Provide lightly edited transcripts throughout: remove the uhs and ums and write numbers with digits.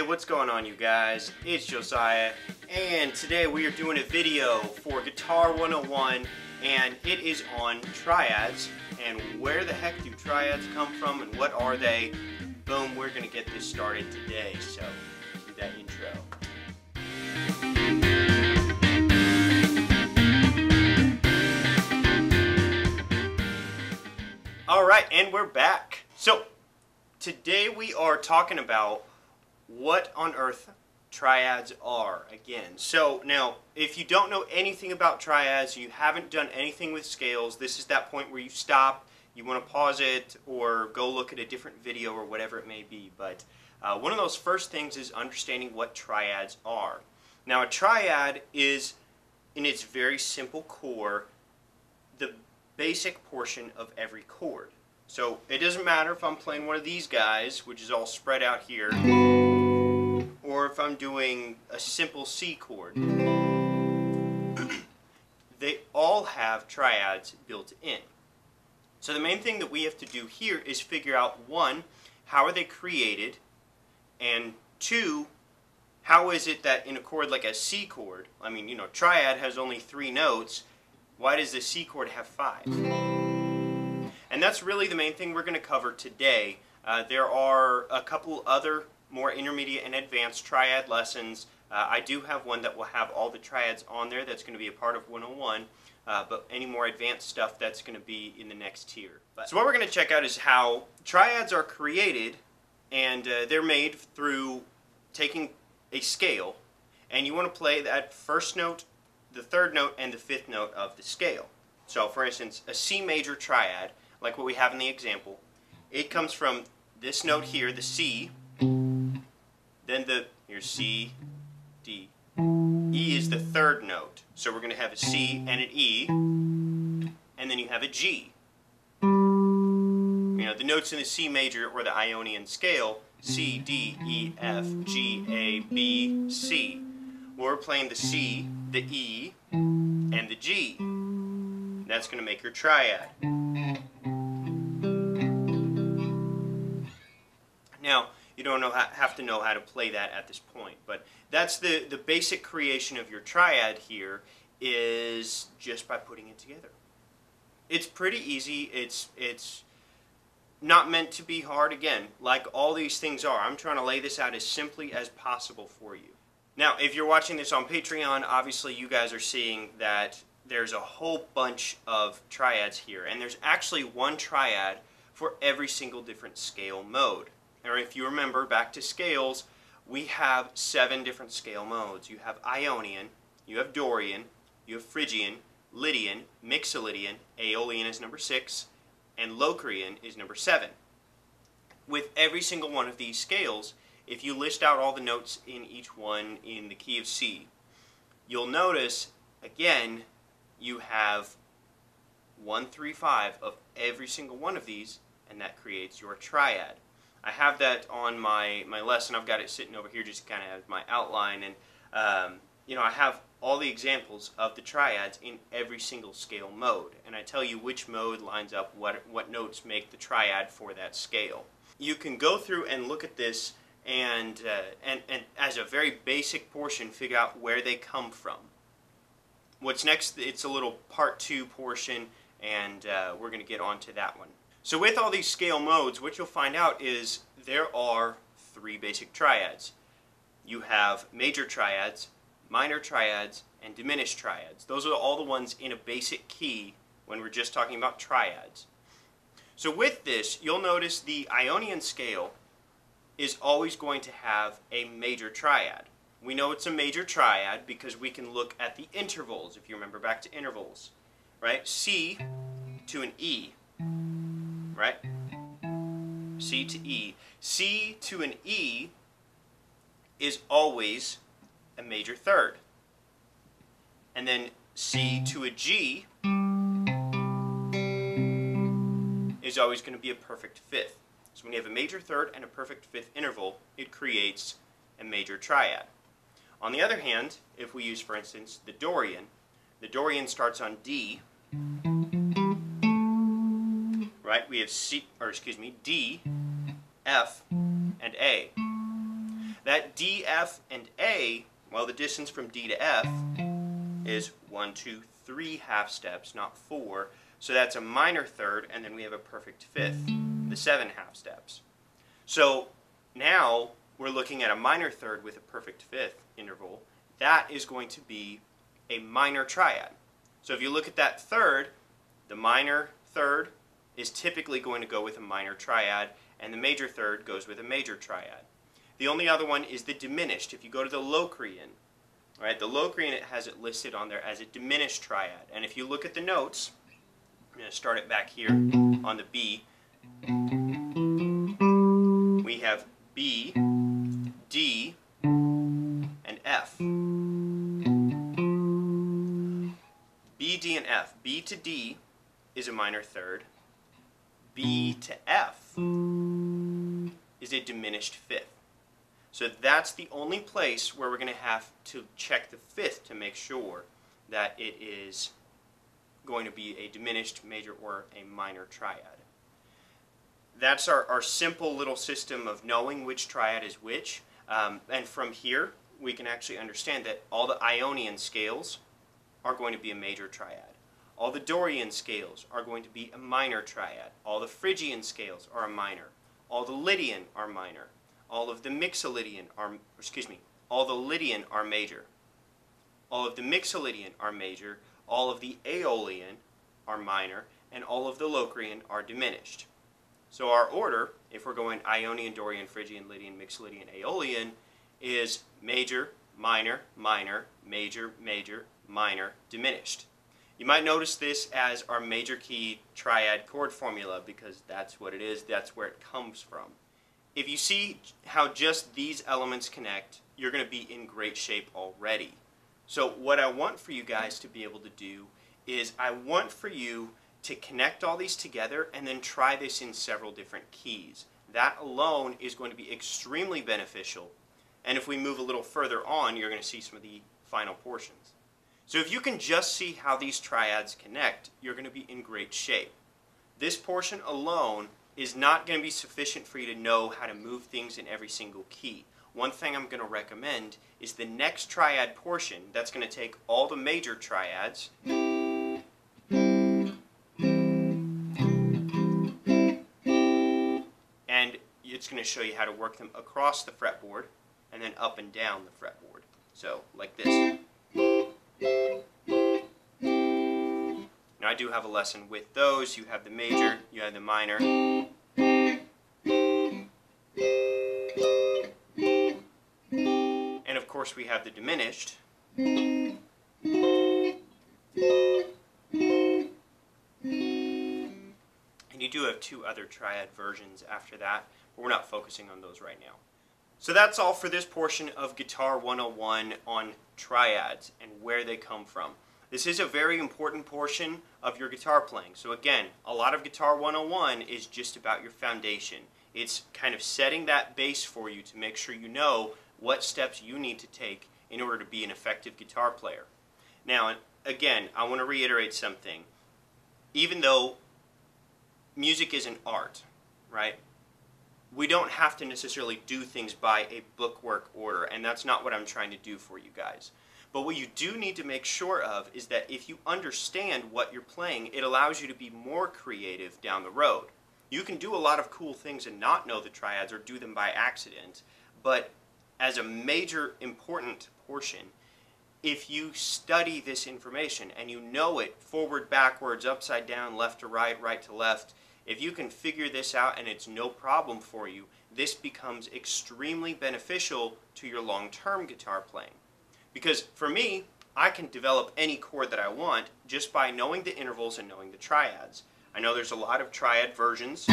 what's going on, you guys? It's Josiah, and today we are doing a video for Guitar 101, and it is on triads, and where the heck do triads come from, and what are they? Boom, we're gonna get this started today, so do that intro. Alright, and we're back. So, today we are talking about what on earth triads are again. So now, if you don't know anything about triads, you haven't done anything with scales, this is that point where you stop, you want to pause it, or go look at a different video or whatever it may be. But one of those first things is understanding what triads are. Now, a triad is, in its very simple core, the basic portion of every chord. So it doesn't matter if I'm playing one of these guys, which is all spread out here, or if I'm doing a simple C chord. They all have triads built in. So the main thing that we have to do here is figure out, one, how are they created, and two, how is it that in a chord like a C chord, I mean, you know, triad has only 3 notes, why does the C chord have 5? And that's really the main thing we're going to cover today. There are a couple other more intermediate and advanced triad lessons. I do have one that will have all the triads on there that's going to be a part of 101, but any more advanced stuff that's going to be in the next tier. So what we're going to check out is how triads are created, and they're made through taking a scale, and you want to play that first note, the 3rd note, and the 5th note of the scale. So for instance, a C major triad, like what we have in the example, it comes from this note here, the C, then here's C, D. E is the 3rd note, so we're going to have a C and an E, and then you have a G. You know, the notes in the C major or the Ionian scale, C, D, E, F, G, A, B, C. Well, we're playing the C, the E, and the G. That's going to make your triad. Now, you don't have to know how to play that at this point, but that's the basic creation of your triad here, is just by putting it together. It's pretty easy. It's not meant to be hard. Again, like all these things are, I'm trying to lay this out as simply as possible for you. Now, if you're watching this on Patreon, obviously you guys are seeing that there's a whole bunch of triads here, and there's actually one triad for every single different scale mode. Or if you remember back to scales, we have 7 different scale modes. You have Ionian, you have Dorian, you have Phrygian, Lydian, Mixolydian, Aeolian is number 6, and Locrian is number 7. With every single one of these scales, if you list out all the notes in each one in the key of C, you'll notice, again, you have 1, 3, 5 of every single one of these, and that creates your triad. I have that on my lesson. I've got it sitting over here just kind of as my outline, and you know, I have all the examples of the triads in every single scale mode, and I tell you which mode lines up, what notes make the triad for that scale. You can go through and look at this and as a very basic portion, figure out where they come from. What's next, it's a little part 2 portion, and we're going to get on to that one. So with all these scale modes, what you'll find out is there are 3 basic triads. You have major triads, minor triads, and diminished triads. Those are all the ones in a basic key when we're just talking about triads. So with this, you'll notice the Ionian scale is always going to have a major triad. We know it's a major triad because we can look at the intervals, if you remember back to intervals, right? C to an E, right? C to E. C to an E is always a major 3rd. And then C to a G is always going to be a perfect 5th. So when you have a major 3rd and a perfect 5th interval, it creates a major triad. On the other hand, if we use, for instance, the Dorian starts on D, right? We have D, F, and A. That D, F, and A, well, the distance from D to F is 1, 2, 3 half steps, not 4. So that's a minor third, and then we have a perfect fifth, the 7 half steps. So now we're looking at a minor third with a perfect fifth interval. That is going to be a minor triad. So if you look at that third, the minor third is typically going to go with a minor triad, and the major third goes with a major triad. The only other one is the diminished. If you go to the Locrian, right, the Locrian, it has it listed on there as a diminished triad. And if you look at the notes, I'm going to start it back here on the B. We have B, D, and F. B, D, and F. B to D is a minor third. B to F is a diminished fifth. So that's the only place where we're going to have to check the fifth to make sure that it is going to be a diminished major or a minor triad. That's our simple little system of knowing which triad is which. And from here, we can actually understand that all the Ionian scales are going to be a major triad. All the Dorian scales are going to be a minor triad. All the Phrygian scales are a minor. All the Lydian are minor. All of the Mixolydian are, all the Lydian are major. All of the Mixolydian are major. All of the Aeolian are minor. And all of the Locrian are diminished. So our order, if we're going Ionian, Dorian, Phrygian, Lydian, Mixolydian, Aeolian, is major, minor, minor, major, major, minor, diminished. You might notice this as our major key triad chord formula because that's what it is, that's where it comes from. If you see how just these elements connect, you're going to be in great shape already. So what I want for you guys to be able to do is I want for you to connect all these together and then try this in several different keys. That alone is going to be extremely beneficial. And if we move a little further on, you're going to see some of the final portions. So if you can just see how these triads connect, you're going to be in great shape. This portion alone is not going to be sufficient for you to know how to move things in every single key. One thing I'm going to recommend is the next triad portion that's going to take all the major triads and it's going to show you how to work them across the fretboard and then up and down the fretboard. So, like this. Now I do have a lesson with those. You have the major, you have the minor. And of course we have the diminished. And you do have two other triad versions after that, but we're not focusing on those right now. So that's all for this portion of Guitar 101 on triads and where they come from. This is a very important portion of your guitar playing. So again, a lot of Guitar 101 is just about your foundation. It's kind of setting that base for you to make sure you know what steps you need to take in order to be an effective guitar player. Now, again, I want to reiterate something. Even though music is an art, right? We don't have to necessarily do things by a bookwork order, and that's not what I'm trying to do for you guys. But what you do need to make sure of is that if you understand what you're playing, it allows you to be more creative down the road. You can do a lot of cool things and not know the triads or do them by accident, but as a major important portion, if you study this information and you know it forward, backwards, upside down, left to right, right to left, if you can figure this out and it's no problem for you, this becomes extremely beneficial to your long-term guitar playing. Because for me, I can develop any chord that I want just by knowing the intervals and knowing the triads. I know there's a lot of triad versions.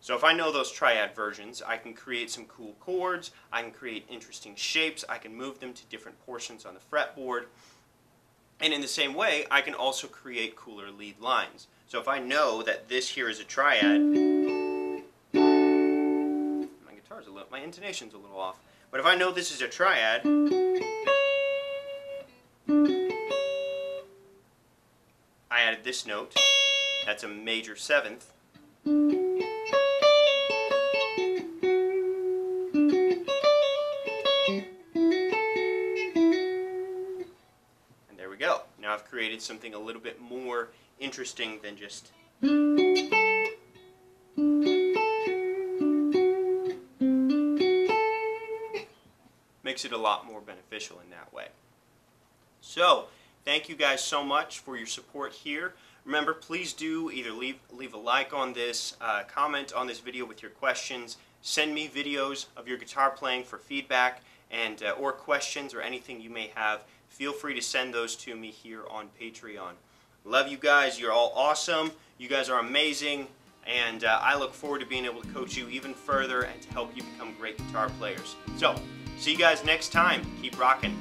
So if I know those triad versions, I can create some cool chords, I can create interesting shapes, I can move them to different portions on the fretboard. And in the same way, I can also create cooler lead lines. So if I know that this here is a triad, my intonation's a little off, but if I know this is a triad, I added this note. That's a major seventh. Go. Now I've created something a little bit more interesting than just makes it a lot more beneficial in that way. So thank you guys so much for your support here. Remember, please do either leave a like on this, comment on this video with your questions, send me videos of your guitar playing for feedback, and or questions or anything you may have. Feel free to send those to me here on Patreon. Love you guys. You're all awesome. You guys are amazing. And I look forward to being able to coach you even further and to help you become great guitar players. So, see you guys next time. Keep rocking.